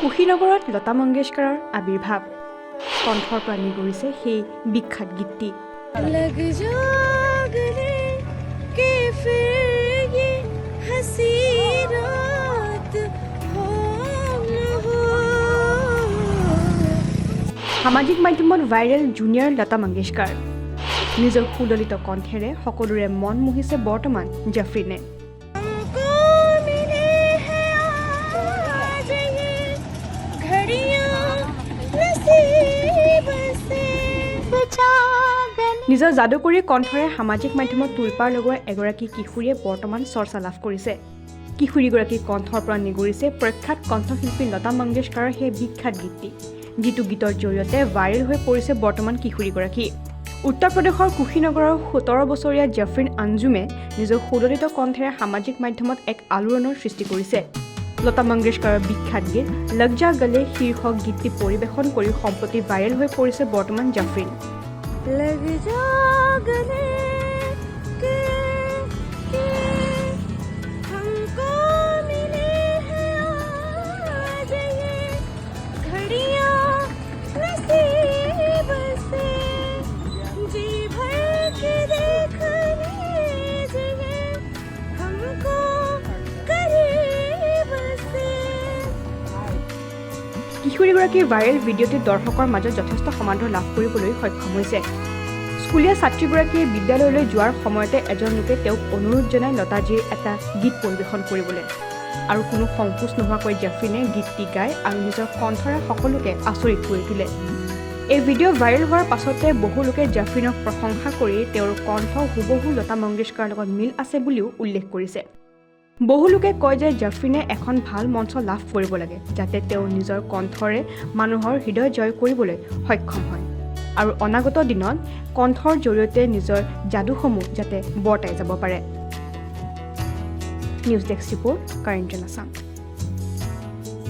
কুশীনগৰত লতা মংগেশকাৰৰ আবিৰ্ভাৱ কণ্ঠৰ পৰা নিগৰিছে সেই বিখ্যাত গীতটি लग जा गले के फिर ये हंसी रात हो न हो সামাজিক মাধ্যমত ভাইৰেল জুনিয়ৰ লতা মংগেশকাৰ নিজৰ সুললিত কণ্ঠেৰে সকলোৰে মন মোহিছে বৰ্তমান জাফৰিনে हमको मिले हैं आज ये घड़ियां नसीब से बचा गले নিজৰ যাদুকৰী কণ্ঠৰে সামাজিক মাধ্যমত তোলপাৰ লগোৱা এগৰাকী কিশোৰীয়ে বৰ্তমান চৰ্চা লাভ কৰিছে কিশোৰীগৰাকীৰ কণ্ঠৰ পৰা নিগৰিছে প্ৰখ্যাত কণ্ঠশিল্পী লতা মংগেশকাৰৰ সেই বিখ্যাত গীতটি যিটো গীতৰ জৰিয়তে ভাইৰেল হৈ পৰিছে বৰ্তমান কিশোৰীগৰাকী উত্তৰ প্ৰদেশৰ কুশীনগৰৰ 17 বছৰীয়া জাফৰিন আঞ্জুমে নিজৰ সুললিত কণ্ঠেৰে সামাজিক মাধ্যমত এক আলোড়নৰ সৃষ্টি কৰিছে লতা মংগেশকাৰৰ বিখ্যাত গীত লগ যা গলে শীৰ্ষক গীতটি পৰিৱেশন কৰি সম্প্ৰতি ভাইৰেল হৈ পৰিছে বৰ্তমান জাফৰিন लग जा गले के हमको मिले हैं आज ये घड़ियां नसीब से जी भर के देखने जिए हमको करीब से কিশোৰীগৰাকীৰ ভাইৰেল ভিডিঅ'টি দৰ্শকৰ মাজত যথেষ্ট সমাদৰ লাভ কৰিবলৈ সক্ষম হৈছে স্কুলীয়া ছাত্ৰীগৰাকীয়ে বিদ্যালয়লৈ যোৱাৰ সময়তে এজন লোকে তেওঁক অনুৰোধ জনাই লতাজীৰ এটা গীত পৰিৱেশন কৰিবলৈ আৰু কোনো সংকোচ নোহোৱাকৈ জাফৰিনে গীতটি গায় আৰু নিজৰ কণ্ঠৰে সকলোকে আচৰিত কৰি তোলে এই ভিডিঅ' ভাইৰেল হোৱাৰ পাছতে বহু লোকে জাফৰিনক প্ৰশংসা কৰি তেওঁৰ কণ্ঠ হুবহু লতা মংগেশকাৰৰ লগত মিল আছে বুলিও উল্লেখ কৰিছে বহু লোকে কয় যে জাফৰিনে এখন ভাল মঞ্চ লাভ কৰিব লাগে যাতে তেওঁ নিজৰ কণ্ঠৰে মানুহৰ হৃদয় জয় কৰিবলৈ সক্ষম হয় আৰু অনাগত দিনত কণ্ঠৰ জৰিয়তে নিজৰ যাদুসমূহ যাতে বৰ্তাই যাব পাৰে news desk report current Assam